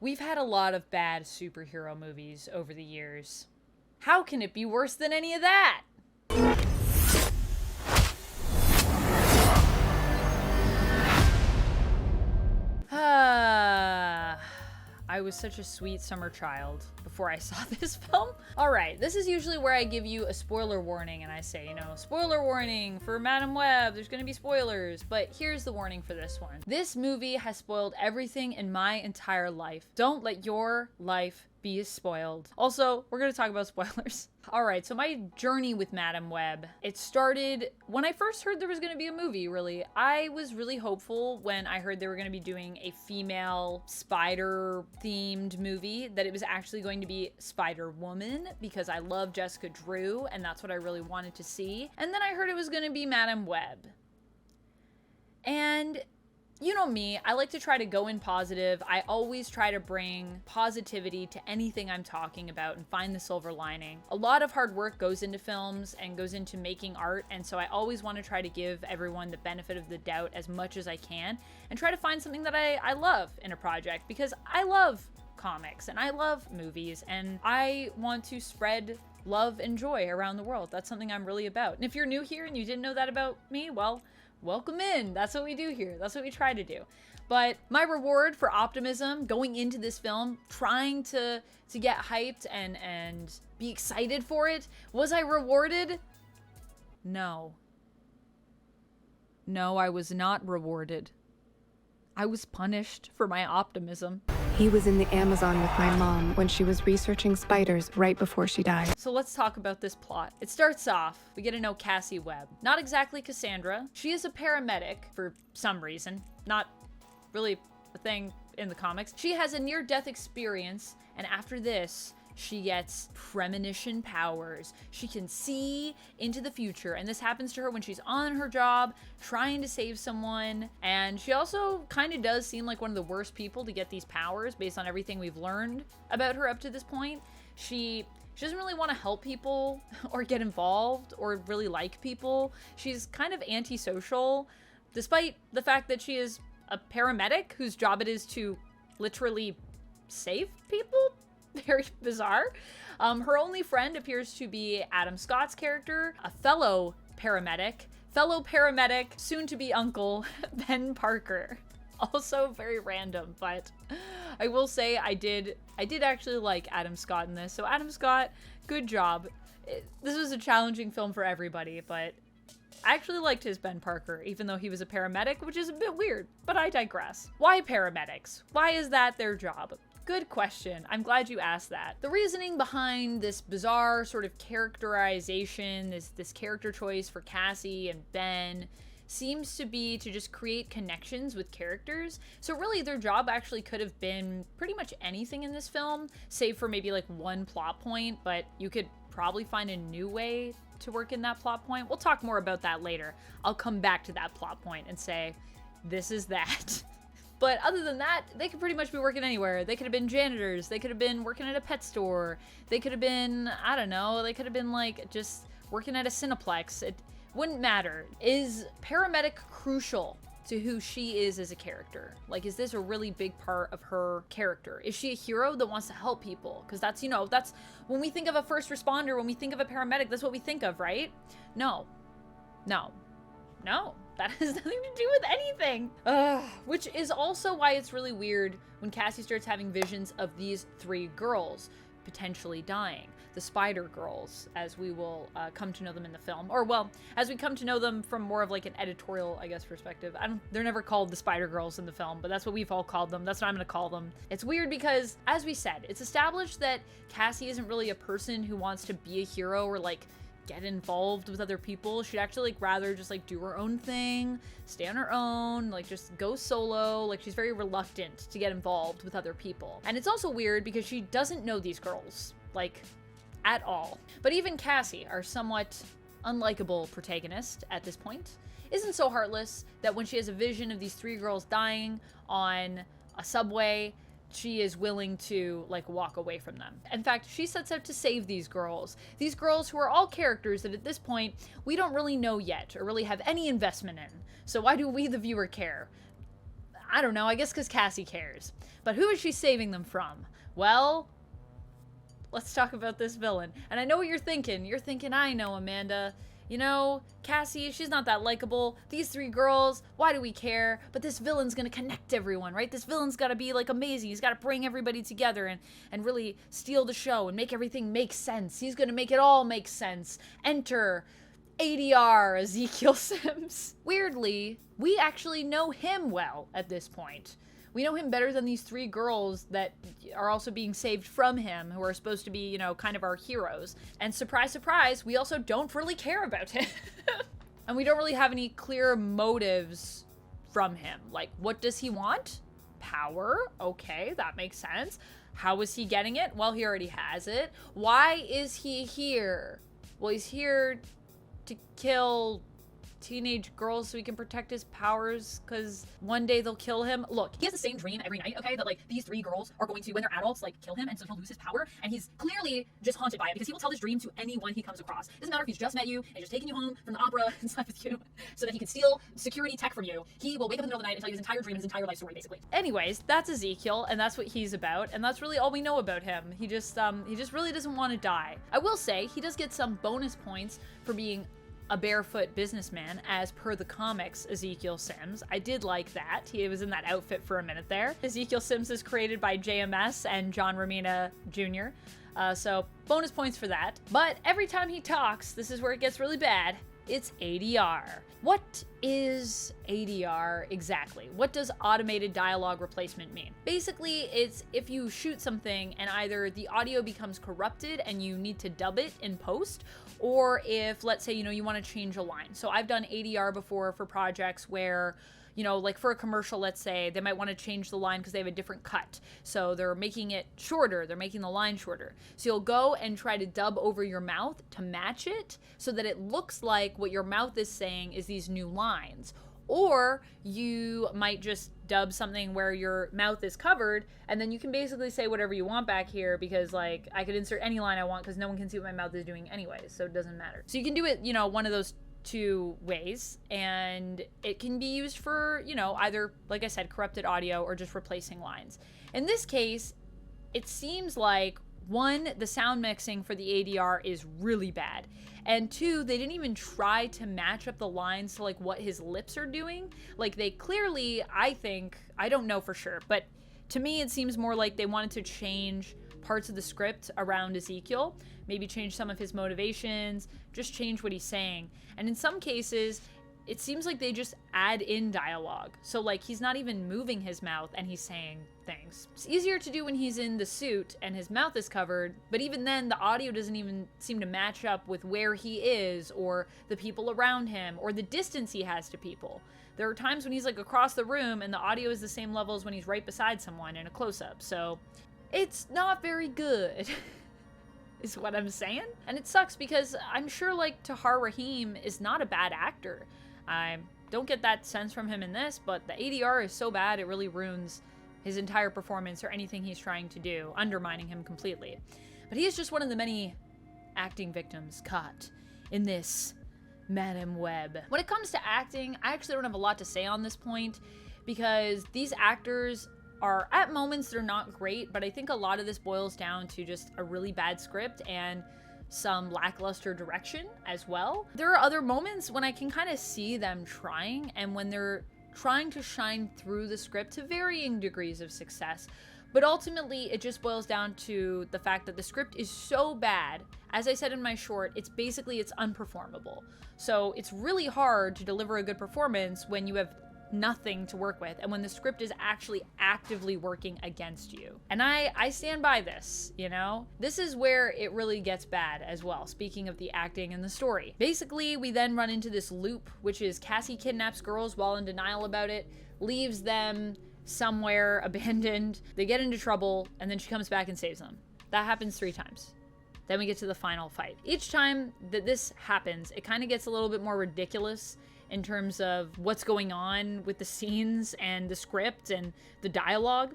We've had a lot of bad superhero movies over the years. How can it be worse than any of that? I was such a sweet summer child before I saw this film. All right, this is usually where I give you a spoiler warning and I say, you know, spoiler warning for Madame Web, there's gonna be spoilers, but here's the warning for this one. This movie has spoiled everything in my entire life. Don't let your life be spoiled. Also, we're gonna talk about spoilers. All right, so my journey with Madame Web, it started when I first heard there was gonna be a movie, really. I was really hopeful when I heard they were gonna be doing a female spider-themed movie, that it was actually going to be Spider-Woman, because I love Jessica Drew, and that's what I really wanted to see. And then I heard it was gonna be Madame Web. And you know me, I like to try to go in positive. I always try to bring positivity to anything I'm talking about and find the silver lining. A lot of hard work goes into films and goes into making art, and so I always want to try to give everyone the benefit of the doubt as much as I can and try to find something that I love in a project, because I love comics and I love movies and I want to spread love and joy around the world. That's something I'm really about. And if you're new here and you didn't know that about me, well, welcome in. That's what we do here. That's what we try to do. But my reward for optimism going into this film, trying to get hyped and be excited for it, was I rewarded? No. No, I was not rewarded. I was punished for my optimism. He was in the Amazon with my mom when she was researching spiders right before she died. So let's talk about this plot. It starts off, we get to know Cassie Webb. Not exactly Cassandra. She is a paramedic for some reason. Not really a thing in the comics. She has a near-death experience, and after this, she gets premonition powers. She can see into the future, and this happens to her when she's on her job trying to save someone. And she also kind of does seem like one of the worst people to get these powers based on everything we've learned about her up to this point. She doesn't really want to help people or get involved or really like people. She's kind of antisocial, despite the fact that she is a paramedic whose job it is to literally save people. Very bizarre. Her only friend appears to be Adam Scott's character, a fellow paramedic, soon to be uncle, Ben Parker. Also very random, but I will say I did actually like Adam Scott in this. So Adam Scott, good job. This was a challenging film for everybody, but I actually liked his Ben Parker, even though he was a paramedic, which is a bit weird, but I digress. Why paramedics? Why is that their job? Good question. I'm glad you asked that. The reasoning behind this bizarre sort of characterization, this character choice for Cassie and Ben, seems to be to just create connections with characters. So really their job actually could have been pretty much anything in this film, save for maybe like one plot point, but you could probably find a new way to work in that plot point. We'll talk more about that later. I'll come back to that plot point and say, this is that. But other than that, they could pretty much be working anywhere. They could have been janitors. They could have been working at a pet store. They could have been, I don't know, they could have been like just working at a Cineplex. It wouldn't matter. Is paramedic crucial to who she is as a character? Like, is this a really big part of her character? Is she a hero that wants to help people? Because that's, you know, that's when we think of a first responder, when we think of a paramedic, that's what we think of, right? No. No. No. That has nothing to do with anything. Which is also why it's really weird when Cassie starts having visions of these three girls potentially dying. The Spider Girls, as we will come to know them in the film. Or, well, as we come to know them from more of like an editorial, I guess, perspective. They're never called the Spider Girls in the film, but that's what we've all called them. That's what I'm gonna call them. It's weird because, as we said, it's established that Cassie isn't really a person who wants to be a hero or like get involved with other people. She'd actually like rather just like do her own thing, stay on her own, like just go solo. Like she's very reluctant to get involved with other people. And it's also weird because she doesn't know these girls, like at all. But even Cassie, our somewhat unlikable protagonist at this point, isn't so heartless that when she has a vision of these three girls dying on a subway, she is willing to like walk away from them. In fact, she sets out to save these girls who are all characters that at this point we don't really know yet or really have any investment in. So why do we, the viewer, care? I don't know, I guess because Cassie cares. But who is she saving them from? Well, let's talk about this villain. And I know what you're thinking. You're thinking, I know, Amanda. You know, Cassie, she's not that likable. These three girls, why do we care? But this villain's gonna connect everyone, right? This villain's gotta be like amazing. He's gotta bring everybody together and really steal the show and make everything make sense. He's gonna make it all make sense. Enter ADR Ezekiel Sims. Weirdly, we actually know him well at this point. We know him better than these three girls that are also being saved from him, who are supposed to be, you know, kind of our heroes. And surprise, surprise, we also don't really care about him. And we don't really have any clear motives from him. Like, what does he want? Power? Okay, that makes sense. How is he getting it? Well, he already has it. Why is he here? Well, he's here to kill teenage girls so he can protect his powers, because one day they'll kill him. Look, he has the same dream every night, okay, that like these three girls are going to, when they're adults, like kill him, and so he'll lose his power, and he's clearly just haunted by it because he will tell this dream to anyone he comes across. Doesn't matter if he's just met you and just taking you home from the opera and slept with you so that he can steal security tech from you. He will wake up in the middle of the night and tell you his entire dream, his entire life story, basically. Anyways, that's Ezekiel, and that's what he's about, and that's really all we know about him. He just really doesn't want to die. I will say he does get some bonus points for being a barefoot businessman, as per the comics Ezekiel Sims. I did like that. He was in that outfit for a minute there. Ezekiel Sims is created by JMS and John Romita Jr., so bonus points for that. But every time he talks, this is where it gets really bad, it's ADR. What is ADR exactly? What does automated dialogue replacement mean? Basically, it's if you shoot something and either the audio becomes corrupted and you need to dub it in post, or if, let's say, you know, you want to change a line. So I've done ADR before for projects where, you know, like for a commercial, let's say, they might want to change the line because they have a different cut. So they're making it shorter, they're making the line shorter. So you'll go and try to dub over your mouth to match it so that it looks like what your mouth is saying is these new lines. Or you might just dub something where your mouth is covered, and then you can basically say whatever you want back here, because like I could insert any line I want because no one can see what my mouth is doing anyways, so it doesn't matter. So you can do it, you know, one of those two ways, and it can be used for, you know, either, like I said, corrupted audio or just replacing lines. In this case, it seems like, one, the sound mixing for the ADR is really bad, and two, they didn't even try to match up the lines to like what his lips are doing. Like they clearly, I think, I don't know for sure, but to me it seems more like they wanted to change parts of the script around Ezekiel, maybe change some of his motivations, just change what he's saying. And in some cases, it seems like they just add in dialogue. So like he's not even moving his mouth and he's saying things. It's easier to do when he's in the suit and his mouth is covered, but even then the audio doesn't even seem to match up with where he is or the people around him or the distance he has to people. There are times when he's like across the room and the audio is the same level as when he's right beside someone in a close-up. So it's not very good. Is what I'm saying. And it sucks because I'm sure like Tahir Rahim is not a bad actor. I don't get that sense from him in this, but the ADR is so bad it really ruins his entire performance or anything he's trying to do, undermining him completely. But he is just one of the many acting victims caught in this Madame Web. When it comes to acting, I actually don't have a lot to say on this point because these actors are, at moments, they're not great, but I think a lot of this boils down to just a really bad script and some lackluster direction as well. There are other moments when I can kind of see them trying, and when they're trying to shine through the script to varying degrees of success. But ultimately, it just boils down to the fact that the script is so bad. As I said in my short, it's unperformable. So it's really hard to deliver a good performance when you have nothing to work with and when the script is actually actively working against you. And I stand by this, you know? This is where it really gets bad as well, speaking of the acting and the story. Basically, we then run into this loop, which is Cassie kidnaps girls while in denial about it, leaves them somewhere abandoned, they get into trouble, and then she comes back and saves them. That happens 3 times. Then we get to the final fight. Each time that this happens, it kind of gets a little bit more ridiculous in terms of what's going on with the scenes and the script and the dialogue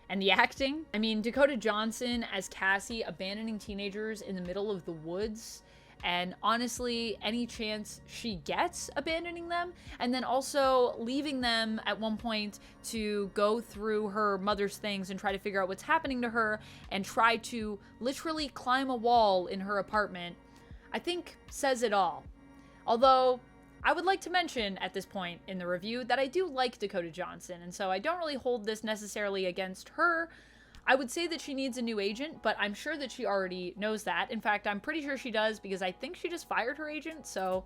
and the acting. I mean, Dakota Johnson as Cassie abandoning teenagers in the middle of the woods and honestly, any chance she gets abandoning them, and then also leaving them at one point to go through her mother's things and try to figure out what's happening to her and try to literally climb a wall in her apartment, I think says it all. Although, I would like to mention at this point in the review that I do like Dakota Johnson, and so I don't really hold this necessarily against her. I would say that she needs a new agent, but I'm sure that she already knows that. In fact, I'm pretty sure she does because I think she just fired her agent, so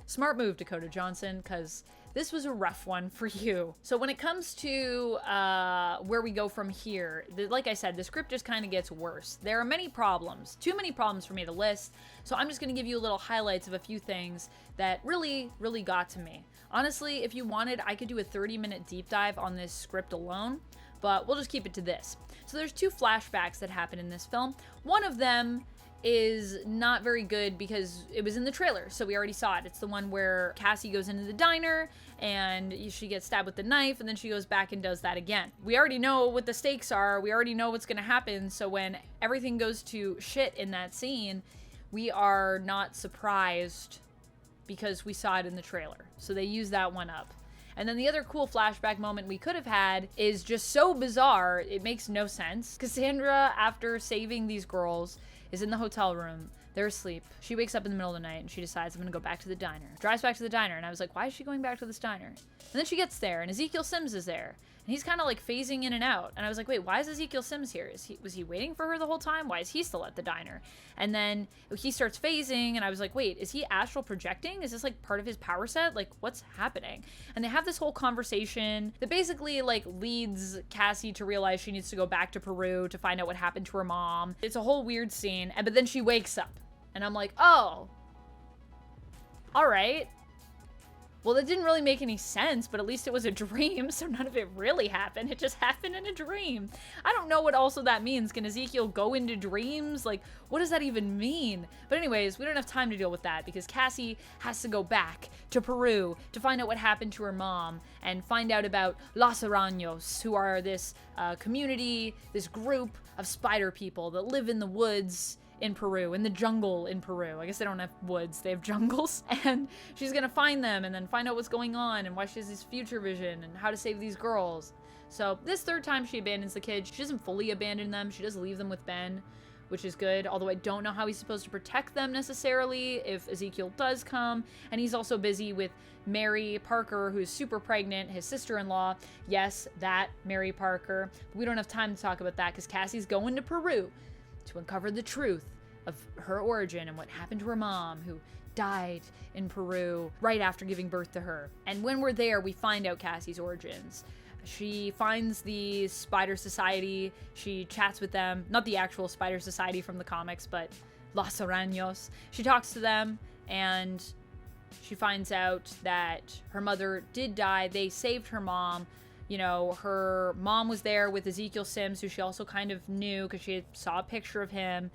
smart move, Dakota Johnson, because this was a rough one for you. So when it comes to where we go from here, like I said, the script just kind of gets worse. There are many problems, too many problems for me to list, so I'm just going to give you little highlights of a few things that really, really got to me. Honestly, if you wanted, I could do a 30-minute deep dive on this script alone, but we'll just keep it to this. So there's two flashbacks that happen in this film. One of them is not very good because it was in the trailer, so we already saw it. It's the one where Cassie goes into the diner and she gets stabbed with the knife, and then she goes back and does that again. We already know what the stakes are. We already know what's going to happen, so when everything goes to shit in that scene, we are not surprised because we saw it in the trailer. So they use that one up. And then the other cool flashback moment we could have had is just so bizarre, it makes no sense. Cassandra, after saving these girls, is in the hotel room. They're asleep. She wakes up in the middle of the night and she decides, I'm gonna go back to the diner. Drives back to the diner, and I was like, why is she going back to this diner? And then she gets there, and Ezekiel Sims is there. And he's kind of like phasing in and out. And I was like, wait, why is Ezekiel Sims here? Was he waiting for her the whole time? Why is he still at the diner? And then he starts phasing, and I was like, wait, is he astral projecting? Is this like part of his power set? Like, what's happening? And they have this whole conversation that basically like leads Cassie to realize she needs to go back to Peru to find out what happened to her mom. It's a whole weird scene, but then she wakes up, and I'm like, oh, all right. Well, that didn't really make any sense, but at least it was a dream, so none of it really happened. It just happened in a dream. I don't know what also that means. Can Ezekiel go into dreams? Like, what does that even mean? But anyways, we don't have time to deal with that because Cassie has to go back to Peru to find out what happened to her mom and find out about Los Araños, who are this community, this group of spider people that live in the woods in Peru, in the jungle in Peru. I guess they don't have woods, they have jungles. And she's gonna find them and then find out what's going on and why she has this future vision and how to save these girls. So this third time she abandons the kids. She doesn't fully abandon them, she does leave them with Ben, which is good, although I don't know how he's supposed to protect them necessarily if Ezekiel does come. And he's also busy with Mary Parker, who's super pregnant, his sister-in-law. Yes, that Mary Parker. But we don't have time to talk about that because Cassie's going to Peru to uncover the truth of her origin and what happened to her mom, who died in Peru right after giving birth to her. And when we're there, we find out Cassie's origins. She finds the Spider Society, she chats with them, not the actual Spider Society from the comics, but Los Araños. She talks to them, and she finds out that her mother did die. They saved her mom. You know, her mom was there with Ezekiel Sims, who she also kind of knew because she saw a picture of him,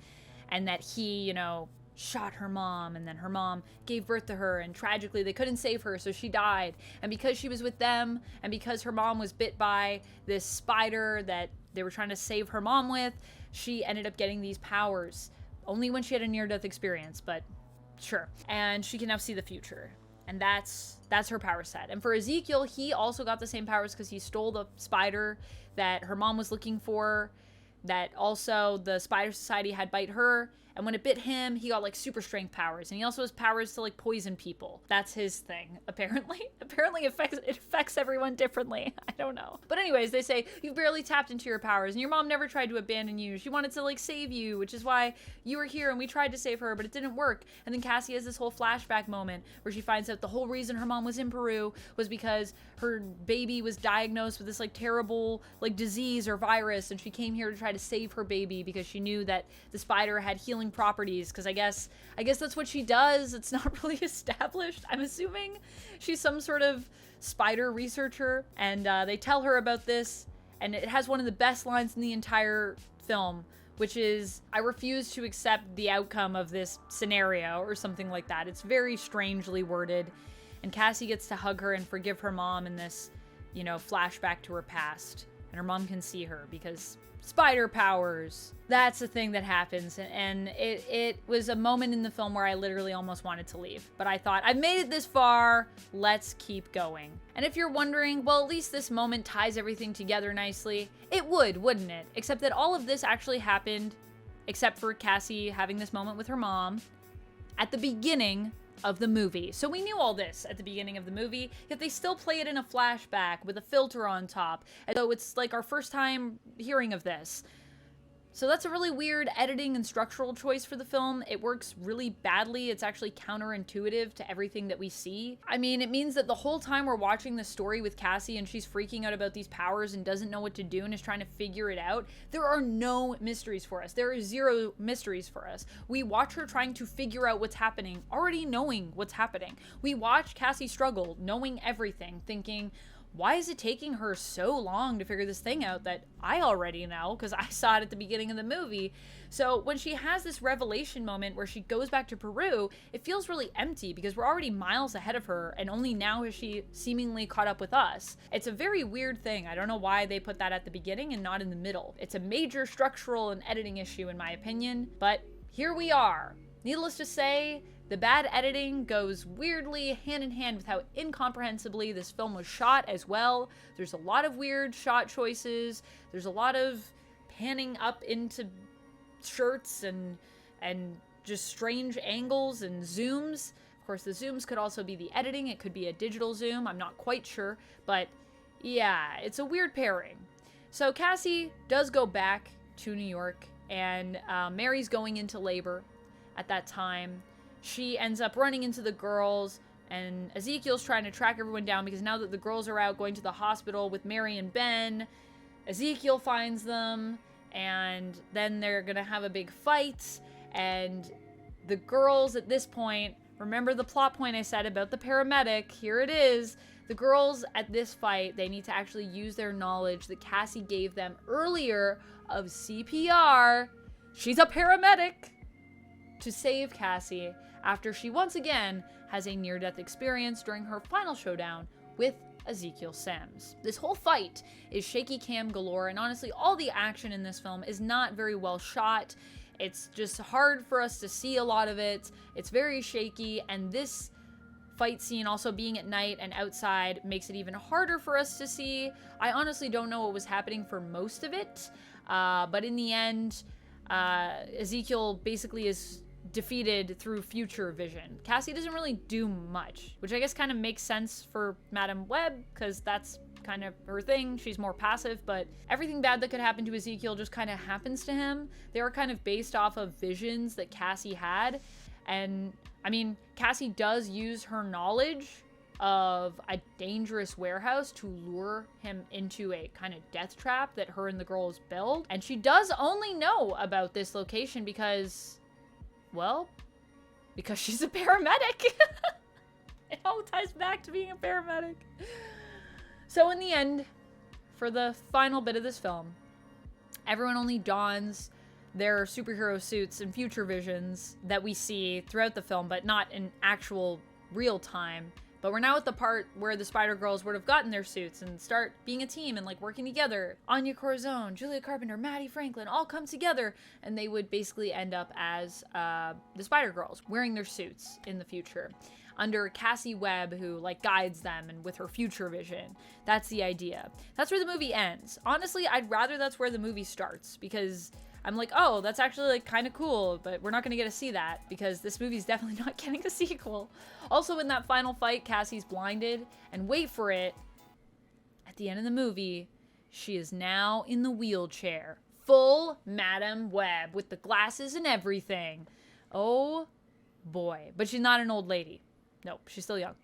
and that he, you know, shot her mom, and then her mom gave birth to her, and tragically they couldn't save her, so she died. And because she was with them, and because her mom was bit by this spider that they were trying to save her mom with, she ended up getting these powers. Only when she had a near-death experience, but sure. And she can now see the future. And that's her power set. And for Ezekiel, he also got the same powers because he stole the spider that her mom was looking for, that also the Spider Society had bite her. And when it bit him, he got like super strength powers. And he also has powers to like poison people. That's his thing, apparently. Apparently it affects everyone differently. I don't know. But anyways, they say, you've barely tapped into your powers and your mom never tried to abandon you. She wanted to like save you, which is why you were here and we tried to save her, but it didn't work. And then Cassie has this whole flashback moment where she finds out the whole reason her mom was in Peru was because her baby was diagnosed with this like terrible like disease or virus, and she came here to try to save her baby because she knew that the spider had healing properties, because I guess that's what she does. It's not really established. I'm assuming she's some sort of spider researcher, and they tell her about this, and it has one of the best lines in the entire film, which is, I refuse to accept the outcome of this scenario, or something like that. It's very strangely worded, and Cassie gets to hug her and forgive her mom in this, you know, flashback to her past. and her mom can see her because spider powers. That's the thing that happens, and it was a moment in the film where I literally almost wanted to leave, but I thought, I've made it this far, let's keep going. And if you're wondering, well, at least this moment ties everything together nicely. It would, wouldn't it? Except that all of this actually happened, except for Cassie having this moment with her mom, at the beginning of the movie. So we knew all this at the beginning of the movie, yet they still play it in a flashback with a filter on top, as though it's like our first time hearing of this. So that's a really weird editing and structural choice for the film. It works really badly. It's actually counterintuitive to everything that we see. I mean, it means that the whole time we're watching the story with Cassie and she's freaking out about these powers and doesn't know what to do and is trying to figure it out, there are no mysteries for us. There are zero mysteries for us. We watch her trying to figure out what's happening, already knowing what's happening. We watch Cassie struggle, knowing everything, thinking, why is it taking her so long to figure this thing out that I already know because I saw it at the beginning of the movie? So when she has this revelation moment where she goes back to Peru, it feels really empty because we're already miles ahead of her and only now has she seemingly caught up with us. It's a very weird thing. I don't know why they put that at the beginning and not in the middle. It's a major structural and editing issue in my opinion, but here we are. Needless to say, the bad editing goes weirdly hand in hand with how incomprehensibly this film was shot as well. There's a lot of weird shot choices. There's a lot of panning up into shirts and just strange angles and zooms. Of course, the zooms could also be the editing. It could be a digital zoom. I'm not quite sure, but yeah, it's a weird pairing. So Cassie does go back to New York, and Mary's going into labor at that time. She ends up running into the girls, and Ezekiel's trying to track everyone down because now that the girls are out going to the hospital with Mary and Ben, Ezekiel finds them, and then they're gonna have a big fight, and the girls at this point, remember the plot point I said about the paramedic, here it is. The girls at this fight, they need to actually use their knowledge that Cassie gave them earlier of CPR. She's a paramedic, to save Cassie after she once again has a near-death experience during her final showdown with Ezekiel Sims. This whole fight is shaky cam galore, and honestly, all the action in this film is not very well shot. It's just hard for us to see a lot of it. It's very shaky, and this fight scene also being at night and outside makes it even harder for us to see. I honestly don't know what was happening for most of it, but in the end, Ezekiel basically is defeated through future vision. Cassie doesn't really do much, which I guess kind of makes sense for Madame Webb, because that's kind of her thing. She's more passive, but everything bad that could happen to Ezekiel just kind of happens to him. They were kind of based off of visions that Cassie had, and I mean, Cassie does use her knowledge of a dangerous warehouse to lure him into a kind of death trap that her and the girls build, and she does only know about this location because, well, because she's a paramedic. It all ties back to being a paramedic. So in the end, for the final bit of this film, everyone only dons their superhero suits and future visions that we see throughout the film, but not in actual real time. But we're now at the part where the Spider Girls would have gotten their suits and start being a team and like working together. Anya Corazon, Julia Carpenter, Mattie Franklin all come together, and they would basically end up as the Spider Girls wearing their suits in the future under Cassie Webb, who like guides them and with her future vision. That's the idea. That's where the movie ends. Honestly, I'd rather that's where the movie starts, because I'm like, oh, that's actually like kind of cool, but we're not gonna get to see that because this movie's definitely not getting a sequel. Also, in that final fight, Cassie's blinded, and wait for it, at the end of the movie, she is now in the wheelchair. Full Madame Webb with the glasses and everything. Oh boy. But she's not an old lady. Nope, she's still young.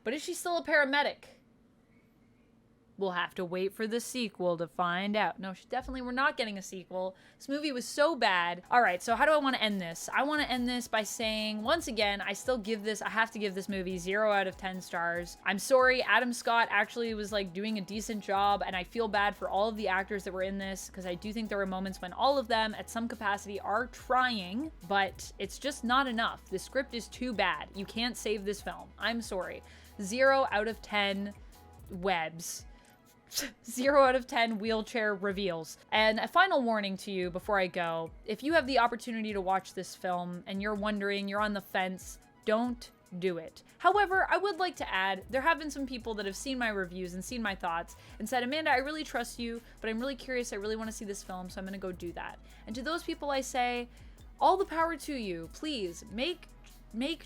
But is she still a paramedic? We'll have to wait for the sequel to find out. No, we're not getting a sequel. This movie was so bad. All right, so how do I want to end this? I want to end this by saying, once again, I have to give this movie 0 out of 10 stars. I'm sorry, Adam Scott actually was like doing a decent job, and I feel bad for all of the actors that were in this, because I do think there were moments when all of them at some capacity are trying, but it's just not enough. The script is too bad. You can't save this film. I'm sorry. 0 out of 10 webs 0 out of 10 wheelchair reveals. And a final warning to you before I go, if you have the opportunity to watch this film and you're wondering, you're on the fence, don't do it. However, I would like to add, there have been some people that have seen my reviews and seen my thoughts and said, Amanda, I really trust you, but I'm really curious, I really want to see this film, so I'm going to go do that. And to those people I say, all the power to you. Please make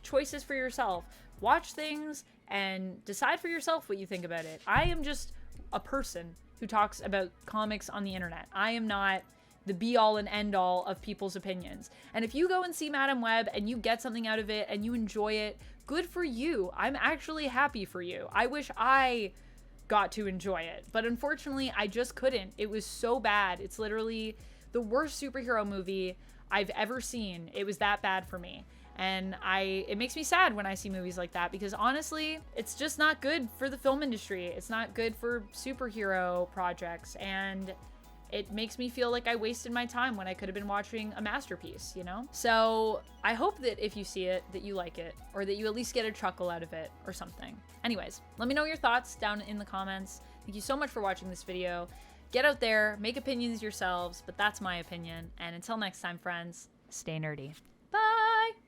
choices for yourself. Watch things and decide for yourself what you think about it. I am just a person who talks about comics on the internet. I am not the be-all and end-all of people's opinions. And if you go and see Madame Web and you get something out of it and you enjoy it, good for you. I'm actually happy for you. I wish I got to enjoy it, but unfortunately I just couldn't. It was so bad. It's literally the worst superhero movie I've ever seen. It was that bad for me. And it makes me sad when I see movies like that, because honestly, it's just not good for the film industry. It's not good for superhero projects, and it makes me feel like I wasted my time when I could have been watching a masterpiece, you know? So I hope that if you see it, that you like it, or that you at least get a chuckle out of it or something. Anyways, let me know your thoughts down in the comments. Thank you so much for watching this video. Get out there, make opinions yourselves, but that's my opinion. And until next time, friends, stay nerdy.